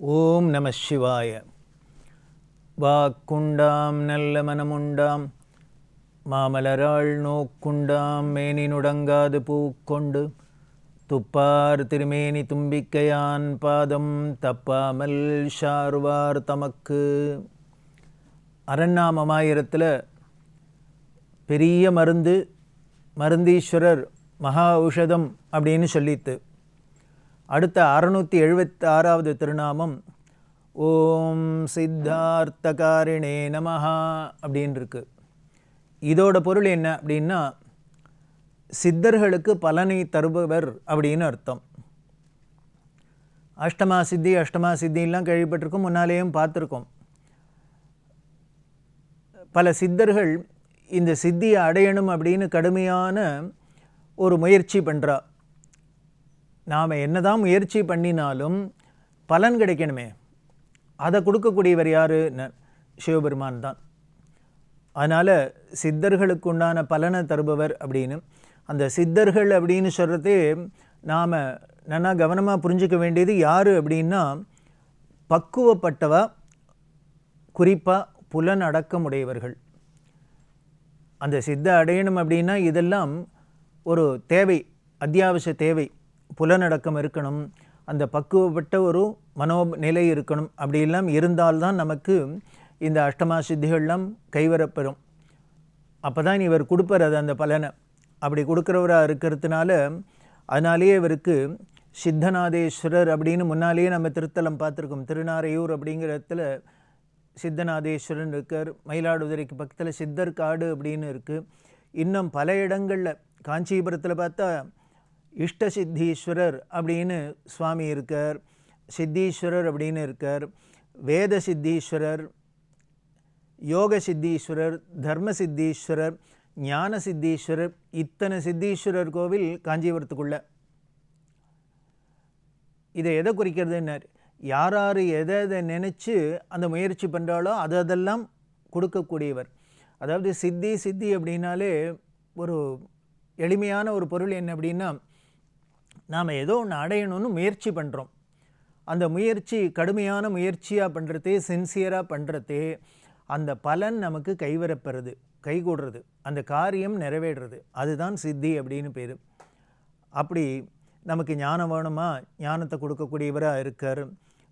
ஓம் நம சிவாய. வாக்குண்டாம் நல்ல மனமுண்டாம் மாமலராள் நோக்குண்டாம் மேனி நுடங்காது பூக்கொண்டு துப்பார் திருமேனி தும்பிக்கையான் பாதம் தப்பாமல் ஷார்வார் தமக்கு. அரண்நாமமாயிரத்தில் பெரிய மருந்தீஸ்வரர் மகா ஔஷதம் அப்படின்னு சொல்லித்து. அடுத்த 676வது திருநாமம் ஓம் சித்தார்த்தகாரிணே நமஹா அப்படின்னு இருக்கு. இதோட பொருள் என்ன அப்படின்னா, சித்தர்களுக்கு பலனை தருபவர் அப்படின்னு அர்த்தம். அஷ்டமா சித்திலாம் கேள்விப்பட்டிருக்கோம், முன்னாலேயும் பார்த்துருக்கோம். பல சித்தர்கள் இந்த சித்தியை அடையணும் அப்படின்னு கடுமையான ஒரு முயற்சி பண்ணுறா. நாம் என்னதான் முயற்சி பண்ணினாலும் பலன் கிடைக்கணுமே, அதை கொடுக்கக்கூடியவர் யார்? சிவபெருமான் தான். அதனால் சித்தர்களுக்கு உண்டான பலனை தருபவர் அப்படின்னு. அந்த சித்தர்கள் அப்படின்னு சொல்கிறதே நாம் நல்லா கவனமாக புரிஞ்சிக்க வேண்டியது யார் அப்படின்னா, பக்குவப்பட்டவா, குறிப்பாக புலன் அடக்கமுடையவர்கள். அந்த சித்த அடையணும் அப்படின்னா இதெல்லாம் ஒரு தேவை, அத்தியாவசிய தேவை. புலனடக்கம் இருக்கணும், அந்த பக்குவப்பட்ட ஒரு மனோநிலை இருக்கணும். அப்படியெல்லாம் இருந்தால்தான் நமக்கு இந்த அஷ்டமா சித்திகள்லாம் கைவரப்பெறும். அப்போ தான் இவர் கொடுப்பார் அது அந்த பலனை. அப்படி கொடுக்குறவராக இருக்கிறதுனால அதனாலேயே இவருக்கு சித்தநாதேஸ்வரர் அப்படின்னு முன்னாலேயே நம்ம திருத்தலம் பார்த்துருக்கோம். திருநாரையூர் அப்படிங்கிற இடத்துல சித்தநாதேஸ்வரன் இருக்கார். மயிலாடுதுறைக்கு பக்கத்தில் சித்தர் காடு அப்படின்னு இருக்குது. இன்னும் பல இடங்களில் காஞ்சிபுரத்தில் பார்த்தா இஷ்ட சித்தீஸ்வரர் அப்படின்னு சுவாமி இருக்கார், சித்தீஸ்வரர் அப்படின்னு இருக்கார், வேத சித்தீஸ்வரர், யோக சித்தீஸ்வரர், தர்ம சித்தீஸ்வரர், ஞான சித்தீஸ்வரர், இத்தனை சித்தீஸ்வரர் கோவில் காஞ்சிபுரத்துக்குள்ள. இதை எதை குறிக்கிறதுன்னு, யார் எதை நினச்சி அந்த முயற்சி பண்ணுறாலோ அதெல்லாம் கொடுக்கக்கூடியவர். அதாவது சித்தி அப்படின்னாலே ஒரு எளிமையான ஒரு பொருள் என்ன அப்படின்னா, நாம் ஏதோ ஒன்று அடையணும்னு முயற்சி பண்ணுறோம். அந்த முயற்சி கடுமையான முயற்சியாக பண்ணுறதே, சின்சியராக பண்ணுறதே, அந்த பலன் நமக்கு கைவரப்பெறுது, கைகூடுறது, அந்த காரியம் நிறைவேறுறது. அதுதான் சித்தி அப்படின்னு பேர். அப்படி நமக்கு ஞானம் வேணுமா, ஞானத்தை கொடுக்கக்கூடியவராக இருக்கார்.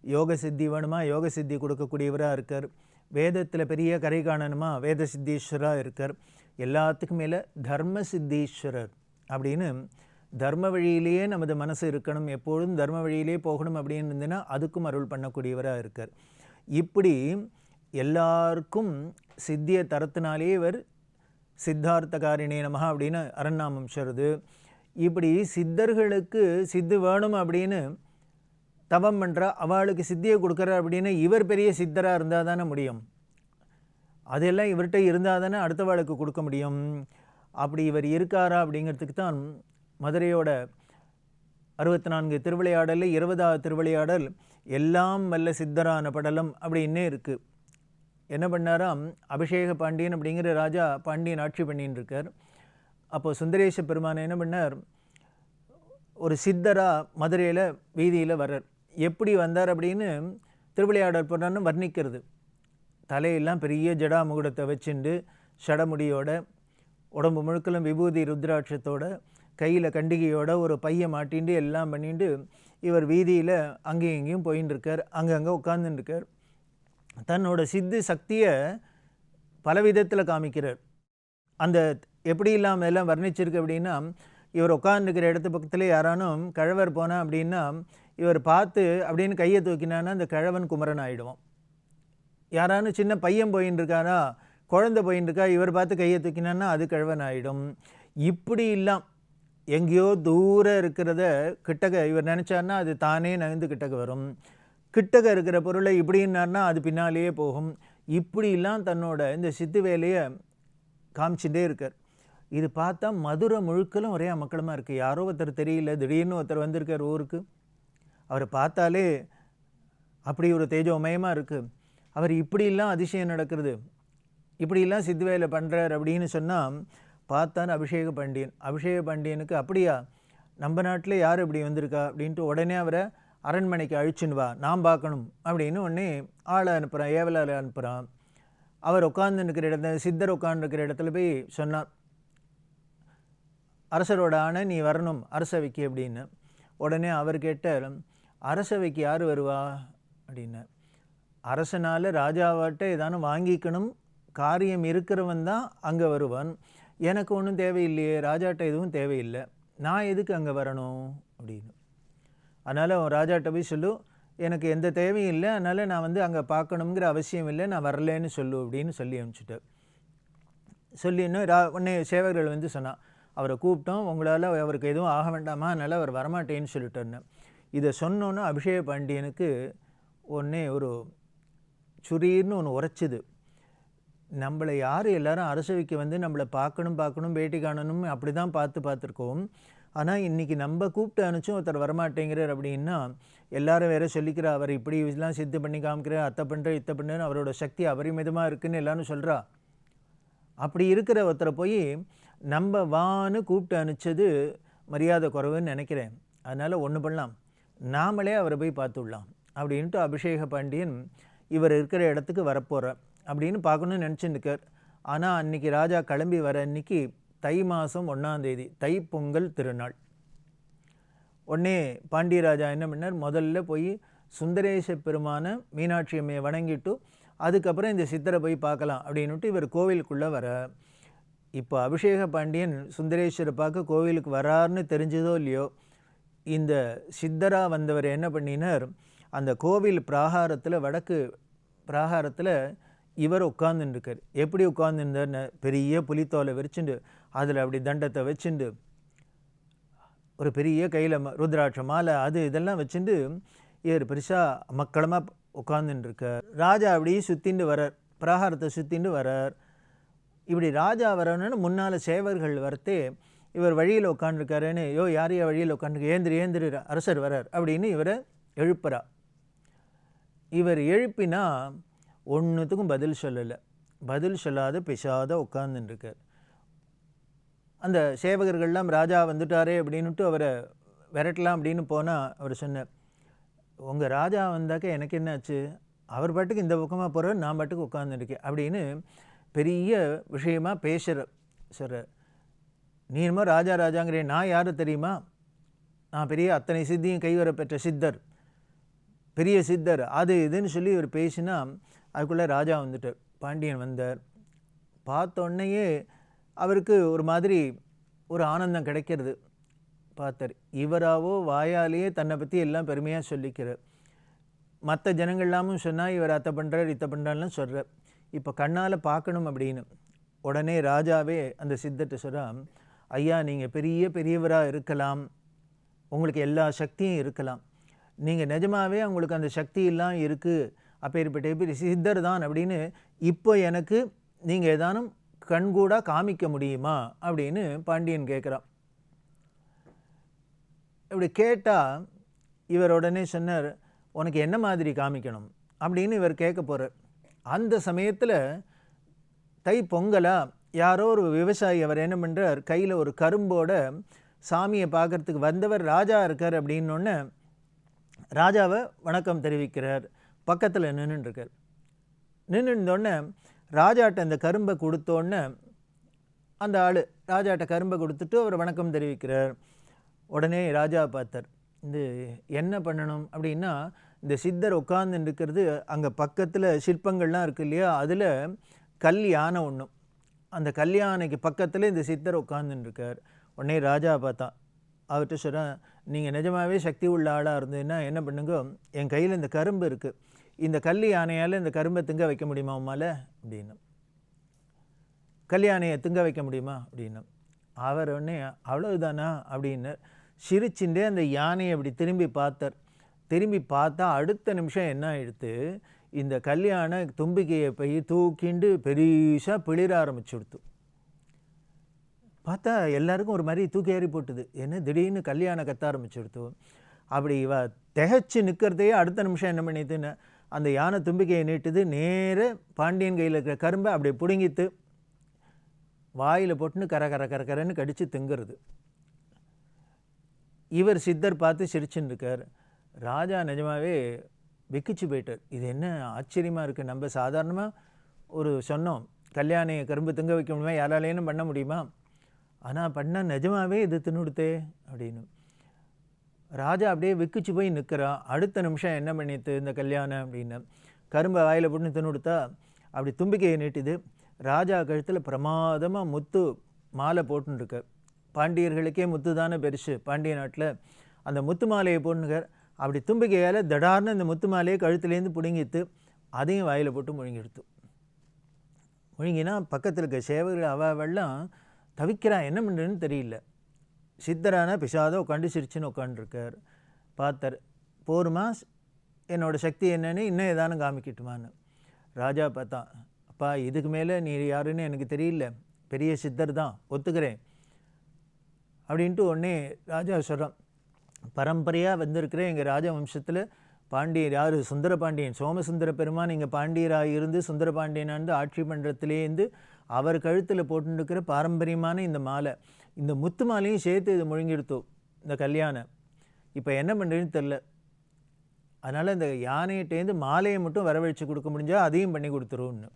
யோக சித்தி வேணுமா, யோக சித்தி கொடுக்கக்கூடியவராக இருக்கார். வேதத்தில் பெரிய கரை காணணுமா, வேத சித்தீஸ்வராக இருக்கார். எல்லாத்துக்கும் மேலே தர்ம சித்தீஸ்வரர் அப்படின்னு, தர்ம வழியிலேயே நமது மனசு இருக்கணும், எப்பொழுதும் தர்ம வழியிலே போகணும் அப்படின்னு இருந்ததுன்னா அதுக்கும் அருள் பண்ணக்கூடியவராக இருக்கார். இப்படி எல்லாருக்கும் சித்தியை தரத்தினாலே இவர் சித்தார்த்தகாரிணே நமஹா அப்படின்னு அரண்நாமம் சொல்லுது. இப்படி சித்தர்களுக்கு சித்து வேணும் அப்படின்னு தவம் பண்ணுறா, அவளுக்கு சித்தியை கொடுக்குறா அப்படின்னு இவர் பெரிய சித்தராக இருந்தால் தானே முடியும். அதெல்லாம் இவர்கிட்ட இருந்தால் தானே அடுத்தவாளுக்கு கொடுக்க முடியும். அப்படி இவர் இருக்காரா அப்படிங்கிறதுக்கு தான் மதுரையோட 64 திருவிளையாடலில் 20வது திருவிளையாடல் எல்லாம் வல்ல சித்தரான படலம் அப்படின்னே இருக்குது. என்ன பண்ணாராம், அபிஷேக பாண்டியன் அப்படிங்கிற ராஜா பாண்டியன் ஆட்சி பண்ணின்னு இருக்கார். அப்போது சுந்தரேச பெருமான் என்ன பண்ணார், ஒரு சித்தராக மதுரையில் வீதியில் வர்றார். எப்படி வந்தார் அப்படின்னு திருவிளையாடல் பண்ணான்னு வர்ணிக்கிறது. தலையெல்லாம் பெரிய ஜடா முகுடத்தை வச்சுண்டு, ஷடமுடியோட, உடம்பு முழுக்கலும் விபூதி ருத்ராட்சத்தோட, கையில் கண்டிகையோட, ஒரு பையை மாட்டின்ட்டு எல்லாம் பண்ணிட்டு இவர் வீதியில் அங்கேயும் இங்கேயும் போயின்னு இருக்கார். அங்கங்கே உட்காந்துருக்கார். தன்னோட சித்து சக்தியை பல விதத்தில் காமிக்கிறார். அந்த எப்படி இல்லாமல் எல்லாம் வர்ணிச்சிருக்கு அப்படின்னா, இவர் உட்காந்துருக்கிற இடத்து பக்கத்தில் யாரானும் கழவர் போனா அப்படின்னா இவர் பார்த்து அப்படின்னு கையை தூக்கினான்னா அந்த கழவன் குமரன் ஆகிடுவோம். யாரானும் சின்ன பையன் போயின்னு இருக்காரா, குழந்தை போயின்னு இருக்கா, இவர் பார்த்து கையை தூக்கினான்னா அது கழவன் ஆகிடும். இப்படி இல்லாம் எங்கேயோ தூரம் இருக்கிறத கிட்டக்க இவர் நினச்சார்னா அது தானே நகர்ந்து கிட்டக்க வரும். கிட்டக்க இருக்கிற பொருளை இப்படின்னார்னா அது பின்னாலேயே போகும். இப்படிலாம் தன்னோட இந்த சித்து வேலையை காமிச்சுட்டே இருக்கார். இது பார்த்தா மதுரை முழுக்கலும் ஒரே மக்களுமா இருக்குது. யாரோ ஒருத்தர் தெரியல, திடீர்னு ஒருத்தர் வந்திருக்கார் ஊருக்கு. அவரை பார்த்தாலே அப்படி ஒரு தேஜோமயமாக இருக்குது. அவர் இப்படிலாம் அதிசயம் நடக்கிறது, இப்படிலாம் சித்து வேலை பண்ணுறார் அப்படின்னு சொன்னால் பார்த்தான் அபிஷேக பாண்டியன். அபிஷேக பாண்டியனுக்கு அப்படியா, நம்ம நாட்டில் யார் இப்படி வந்திருக்கா அப்படின்ட்டு உடனே அவரை அரண்மனைக்கு அழிச்சுன்னு வா, நான் பார்க்கணும் அப்படின்னு உடனே ஆளை அனுப்புகிறான், ஏவலாளை அனுப்புகிறான். அவர் உட்கார்ந்துருக்கிற இடத்துல, சித்தர் உட்கார்ந்துருக்கிற இடத்துல போய் சொன்னார், அரசரோட ஆணை, நீ வரணும் அரசவைக்கு அப்படின்னு. உடனே அவர் கேட்டார், அரசவைக்கு யார் வருவா அப்படின்னு. அரசனால் ராஜாவாட்ட ஏதானும் வாங்கிக்கணும் காரியம் இருக்கிறவன் தான் அங்கே வருவான். எனக்கு ஒன்றும் தேவையில்லையே, ராஜாட்ட எதுவும் தேவையில்லை, நான் எதுக்கு அங்கே வரணும் அப்படின்னு. அதனால் ராஜாட்ட போய் சொல்லு, எனக்கு எந்த தேவையும் இல்லை, அதனால் நான் வந்து அங்கே பார்க்கணுங்கிற அவசியம் இல்லை, நான் வரலேன்னு சொல்லு அப்படின்னு சொல்லி அனுப்பிச்சிட்டார். சொல்லின்னு உடனே சேவகர்கள் வந்து சொன்னான், அவரை கூப்பிட்டோம், உங்களால் அவருக்கு எதுவும் ஆக வேண்டாமா, அதனால் அவர் வரமாட்டேன்னு சொல்லிட்டோன்னு. இதை சொன்னோன்னு அபிஷேக பாண்டியனுக்கு ஒன்றே ஒரு சுரீர்னு ஒன்று உரைச்சிது. நம்மளை யார் எல்லாரும் அரசவைக்கு வந்து நம்மளை பார்க்கணும் பேட்டி காணணும் அப்படி தான் பார்த்துருக்கோம். ஆனால் இன்றைக்கி நம்ம கூப்பிட்டு அனுப்பிச்சும் ஒருத்தர் வரமாட்டேங்கிறார் அப்படின்னா எல்லாரும் வேற சொல்லிக்கிற, அவர் இப்படி இதெல்லாம் சித்து பண்ணி காமிக்கிறார், அத்தை பண்ணுற இத்தை பண்ணுறேன்னு, அவரோட சக்தி அபரிமிதமாக இருக்குதுன்னு எல்லாரும் சொல்கிறா. அப்படி இருக்கிற ஒருத்தரை போய் நம்ம வான்னு கூப்பிட்டு அனுப்பிச்சது மரியாதை குறைவுன்னு நினைக்கிறேன். அதனால் ஒன்று பண்ணலாம், நாமளே அவரை போய் பார்த்துடலாம் அப்படின்ட்டு அபிஷேக பாண்டியன் இவர் இருக்கிற இடத்துக்கு வரப்போகிறார் அப்படின்னு பார்க்கணுன்னு நினச்சிருக்கார். ஆனால் அன்றைக்கி ராஜா கிளம்பி வர அன்றைக்கி தை மாதம் 1ஆம் தேதி, தை பொங்கல் திருநாள். உடனே பாண்டியராஜா என்ன பண்ணார், முதல்ல போய் சுந்தரேச பெருமான மீனாட்சி அம்மையை வணங்கிட்டு அதுக்கப்புறம் இந்த சித்தரை போய் பார்க்கலாம் அப்படின்னுட்டு இவர் கோவிலுக்குள்ளே வர. இப்போ அபிஷேக பாண்டியன் சுந்தரேஸ்வரை பார்க்க கோவிலுக்கு வராருன்னு தெரிஞ்சதோ இல்லையோ, இந்த சித்தராக வந்தவர் என்ன பண்ணினார், அந்த கோவில் பிராகாரத்தில், வடக்கு பிராகாரத்தில் இவர் உட்கார்ந்துருக்கார். எப்படி உட்கார்ந்துருந்தார்னு, பெரிய புலித்தோலை விரிச்சுண்டு அதில் அப்படி தண்டத்தை வச்சுண்டு ஒரு பெரிய கையில் ருத்ராட்ச மாலை அது இதெல்லாம் வச்சுட்டு இவர் பெருசாக மக்களமாக உட்கார்ந்துருக்கார். ராஜா அப்படியே சுற்றிண்டு வரார், பிராகாரத்தை சுற்றிண்டு வரார். இப்படி ராஜா வரணுன்னு முன்னால் சேவர்கள் வரத்தே இவர் வழியில் உட்காந்துருக்காருன்னு, யாரையா வழியில் உட்காந்துருக்கு, ஏந்திரு அரசர் வரார் அப்படின்னு இவரை எழுப்புறா. இவர் எழுப்பினா ஒன்றுத்துக்கும் பதில் சொல்லலை, பதில் சொல்லாத பிசாத உட்கார்ந்துருக்கார். அந்த சேவகர்கள்லாம் ராஜா வந்துட்டாரே அப்படின்னுட்டு அவரை விரட்டலாம் அப்படின்னு போனால் அவர் சொன்னார், உங்கள் ராஜா வந்தாக்க எனக்கு என்னாச்சு, அவர் பாட்டுக்கு இந்த பக்கமாக போகிறார், நான் பாட்டுக்கு உட்காந்துருக்கேன் அப்படின்னு பெரிய விஷயமாக பேசுகிற சொல்கிறார். நீ என்னமோ ராஜாங்கிறேன், நான் யார் தெரியுமா, நான் பெரிய அத்தனை சித்தியும் கைவர பெற்ற சித்தர், பெரிய சித்தர், அது இதுன்னு சொல்லி இவர் பேசினா அதுக்குள்ளே ராஜா வந்துட்டார். பாண்டியன் வந்தார். பார்த்த உடனேயே அவருக்கு ஒரு மாதிரி ஒரு ஆனந்தம் கிடைக்கிறது. பார்த்தார், இவராவோ வாயாலேயே தன்னை பற்றி எல்லாம் பெருமையாக சொல்லிக்கிறார். மற்ற ஜனங்கள்லாமும் சொன்னால் இவர் அத்தை பண்ணுறார் இத்தை பண்ணுறாருலாம் சொல்கிறார். இப்போ கண்ணால் பார்க்கணும் அப்படின்னு உடனே ராஜாவே அந்த சித்தர்கிட்ட சொல்கிறான், ஐயா நீங்கள் பெரியவராக இருக்கலாம், உங்களுக்கு எல்லா சக்தியும் இருக்கலாம், நீங்கள் நிஜமாகவே உங்களுக்கு அந்த சக்தியெல்லாம் இருக்குது, அப்பேற்பட்ட பெரிய சித்தர் தான் அப்படின்னு இப்போ எனக்கு நீங்கள் ஏதானும் கண்கூடாக காமிக்க முடியுமா அப்படின்னு பாண்டியன் கேட்குறான். இப்படி கேட்டால் இவர் உடனே சொன்னார், உனக்கு என்ன மாதிரி காமிக்கணும் அப்படின்னு இவர் கேட்க போகிறார். அந்த சமயத்தில் தை பொங்கலா யாரோ ஒரு விவசாயி அவர் என்ன பண்ணுறார், கையில் ஒரு கரும்போட சாமியை பார்க்குறதுக்கு வந்தவர் ராஜா இருக்கார் அப்படின்னோடனே ராஜாவை வணக்கம் தெரிவிக்கிறார். பக்கத்தில் நின்றுருக்கார். நின்றுந்தோடனே ராஜாட்ட அந்த கரும்பை கொடுத்தோடனே அந்த ஆள் ராஜாட்ட கரும்பை கொடுத்துட்டு அவர் வணக்கம் தெரிவிக்கிறார். உடனே ராஜா பார்த்தார், இந்த என்ன பண்ணணும் அப்படின்னா, இந்த சித்தர் உட்கார்ந்து இருக்கிறது அங்கே பக்கத்தில் சிற்பங்கள்லாம் இருக்குது இல்லையா, அதில் கல் யானை ஒன்றும், அந்த கல் யானைக்கு பக்கத்தில் இந்த சித்தர் உட்கார்ந்துருக்கார். உடனே ராஜா பார்த்தான், அவர்கிட்ட சொல்கிறேன், நீங்கள் நிஜமாகவே சக்தி உள்ள ஆளாக இருந்ததுன்னா என்ன பண்ணுங்க, என் கையில் இந்த கரும்பு இருக்குது, இந்த கல் யானையால் இந்த கரும்பை திங்க வைக்க முடியுமா உம்மால் அப்படின்னு. கல் யானையை திங்க வைக்க முடியுமா அப்படின்னு. அவர் உடனே அவ்வளவுதானா அப்படின்னு சிரிச்சுட்டே அந்த யானையை அப்படி திரும்பி பார்த்தார். திரும்பி பார்த்தா அடுத்த நிமிஷம் என்ன ஆகிடுத்து, இந்த கல்யாண தும்பிக்கையை போய் தூக்கிண்டு பெரிசாக பிளிர ஆரம்பிச்சுடுத்து. பார்த்தா எல்லாருக்கும் ஒரு மாதிரி தூக்கி ஏறி போட்டுது, என்ன திடீர்னு கல்யாணம் கத்த ஆரம்பிச்சுடுத்து. அப்படி இவ திகைச்சு நிற்கிறதையே அடுத்த நிமிஷம் என்ன பண்ணிட்டுன்னு அந்த யானை தும்பிக்கையை நீட்டுது, நேர பாண்டியன் கையில் இருக்கிற கரும்பை அப்படி பிடுங்கித்து வாயில் போட்டுன்னு கரன்னு கடித்து திங்கிறது. இவர் சித்தர் பார்த்து சிரிச்சுன்னு இருக்கார். ராஜா நிஜமாகவே விக்கிச்சு போயிட்டார். இது என்ன ஆச்சரியமாக இருக்குது, நம்ம சாதாரணமாக ஒரு சொன்னோம் கல்யாணி கரும்பு திங்க வைக்க முடியுமா, யாராலேயும் பண்ண முடியுமா, ஆனால் பண்ணால் நிஜமாகவே இது தின்னுடுத்தே அப்படின்னு. ராஜா அப்படியே விக்கிச்சு போய் நிற்கிறான். அடுத்த நிமிஷம் என்ன பண்ணிட்டு இந்த கல்யாணம் அப்படின்னு கரும்பை வாயில் போட்டு தின்னுடுத்தா அப்படி தும்பிக்கையை நீட்டுது. ராஜா கழுத்தில் பிரமாதமாக முத்து மாலை போட்டுருக்க. பாண்டியர்களுக்கே முத்து தானே பெருசு பாண்டிய நாட்டில். அந்த முத்து மாலையை போட்டுருக்கார். அப்படி தும்பிக்கையால் தடார்னு இந்த முத்து மாலையை கழுத்துலேருந்து பிடுங்கிட்டு அதையும் வாயில் போட்டு முழுங்கிடுத்து. முழுங்கினா பக்கத்தில் இருக்க சேவர்கள் அவெல்லாம் தவிக்கிறான், என்ன பண்ணுறதுன்னு தெரியல. சித்தரான பிசாத உட்காந்து சிரிச்சுன்னு உட்காந்துருக்கார். பார்த்தார், போருமா என்னோடய சக்தி என்னன்னு இன்னும் ஏதானும் காமிக்கட்டுமான்னு. ராஜா பார்த்தான், அப்பா இதுக்கு மேலே நீ யாருன்னு எனக்கு தெரியல, பெரிய சித்தர் தான், ஒத்துக்கிறேன் அப்படின்ட்டு உடனே ராஜா சொல்கிறான், பரம்பரையாக வந்திருக்கிறேன் எங்கள் ராஜவம்சத்தில் பாண்டியர் யார், சுந்தர பாண்டியன், சோமசுந்தர பெருமான் இங்கே பாண்டியராக இருந்து சுந்தர பாண்டியனாண்டு ஆட்சி பண்ணுறதுலேருந்து அவர் கழுத்தில் போட்டுருக்கிற பாரம்பரியமான இந்த மாலை, இந்த முத்து மாலையும் சேர்த்து இது முழுங்கிடுத்தோம் இந்த கல்யாணம். இப்போ என்ன பண்ணுறதுன்னு தெரில. அதனால் இந்த யானையிட்டேருந்து மாலையை மட்டும் வரவழைச்சி கொடுக்க முடிஞ்சால் அதையும் பண்ணி கொடுத்துருவோன்னு.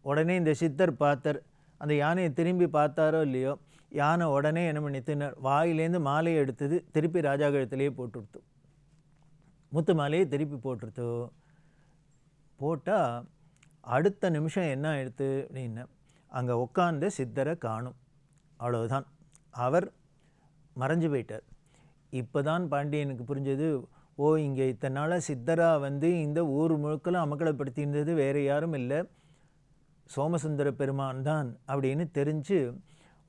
உடனே இந்த சித்தர் பார்த்தார். அந்த யானையை திரும்பி பார்த்தாரோ இல்லையோ, யானை உடனே என்ன பண்ணி தின்னார், வாயிலேருந்து மாலையை எடுத்தது திருப்பி ராஜா கழுத்திலேயே போட்டுடுத்து. முத்து மாலையை திருப்பி போட்டுருத்து. போட்டால் அடுத்த நிமிஷம் என்ன ஆயிடுத்து அப்படின்னா, அங்கே உட்கார்ந்த சித்தரை காணும். அவ்வளவுதான், அவர் மறைஞ்சு போயிட்டார். இப்போ தான் பாண்டியனுக்கு புரிஞ்சது, ஓ இங்கே இத்தனை நாளாக சித்தராக வந்து இந்த ஊர் முழுக்கெல்லாம் அமக்கலப்படுத்தியிருந்தது வேறு யாரும் இல்லை, சோமசுந்தர பெருமான் தான் அப்படின்னு தெரிஞ்சு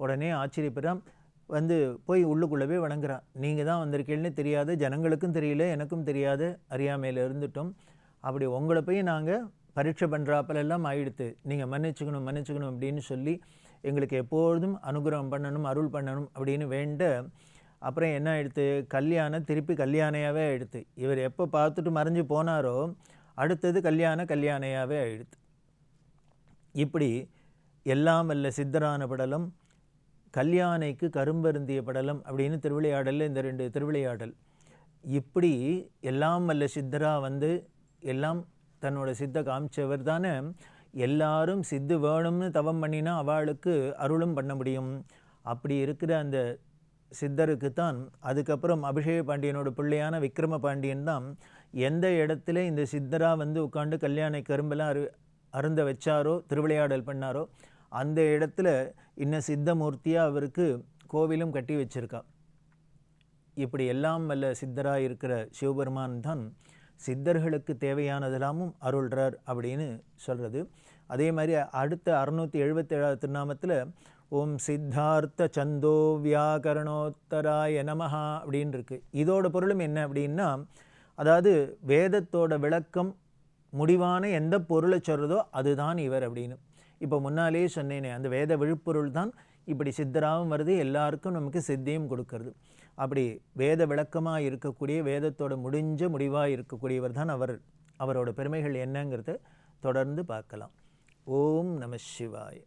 உடனே ஆச்சரியப்படுறான். வந்து போய் உள்ளுக்குள்ளவே வணங்குறான். நீங்கள் தான் வந்திருக்கீங்கன்னு தெரியாது, ஜனங்களுக்கும் தெரியல, எனக்கும் தெரியாது, அறியாமையில் இருந்துட்டோம். அப்படி உங்களை போய் நாங்கள் பரீட்சை பண்ணுறாப்பெல்லாம் ஆயிடுத்து, நீங்கள் மன்னிச்சுக்கணும் மன்னிச்சுக்கணும் அப்படின்னு சொல்லி எங்களுக்கு எப்பொழுதும் அனுகிரகம் பண்ணணும், அருள் பண்ணணும் அப்படின்னு வேண்ட. அப்புறம் என்ன ஆயிடுத்து, கல்யாணம் திருப்பி கல்யாணையாகவே ஆயிடுத்து. இவர் எப்போ பார்த்துட்டு மறைஞ்சு போனாரோ அடுத்தது கல்யாணையாகவே ஆயிடுத்து. இப்படி எல்லாம் வல்ல சித்தரான படலம், கல்யாணைக்கு கரும்பருந்திய படலம் அப்படின்னு திருவிளையாடலில் இந்த 2 திருவிளையாடல். இப்படி எல்லாம் வல்ல சித்தராக வந்து எல்லாம் தன்னோட சித்த காமிச்சவர் தானே. எல்லாரும் சித்து வேணும்னு தவம் பண்ணினா அவளுக்கு அருளும் பண்ண முடியும். அப்படி இருக்கிற அந்த சித்தருக்கு தான் அதுக்கப்புறம் அபிஷேக பாண்டியனோட பிள்ளையான விக்ரம பாண்டியன் தான் எந்த இடத்துல இந்த சித்தராக வந்து உட்காந்து கல்யாண கரும்பெல்லாம் அருந்த வச்சாரோ, திருவிளையாடல் பண்ணாரோ, அந்த இடத்துல இன்னும் சித்தமூர்த்தியாக அவருக்கு கோவிலும் கட்டி வச்சிருக்கா. இப்படி எல்லாம் வல்ல சித்தராக இருக்கிற சிவபெருமான் தான் சித்தர்களுக்கு தேவையானதெல்லாமும் அருள்றார் அப்படின்னு சொல்கிறது. அதே மாதிரி அடுத்த 677 திருநாமத்தில் ஓம் சித்தார்த்த சந்தோ வியாகரணோத்தராய நமஹா அப்படின்னு இருக்குது. இதோட பொருளும் என்ன அப்படின்னா, அதாவது வேதத்தோட விளக்கம் முடிவான எந்த பொருளை சொல்கிறதோ அதுதான் இவர் அப்படின்னு. இப்போ முன்னாலே சொன்னேனே, அந்த வேத விழுப்பொருள் தான் இப்படி சித்தராகவும் வருது, எல்லாருக்கும் நமக்கு சித்தியும் கொடுக்கறது. அப்படி வேத விளக்கமாக இருக்கக்கூடிய, வேதத்தோட முடிஞ்ச முடிவாக இருக்கக்கூடியவர் தான் அவர். அவரோட பெருமைகள் என்னங்கிறத தொடர்ந்து பார்க்கலாம். ஓம் நம சிவாய.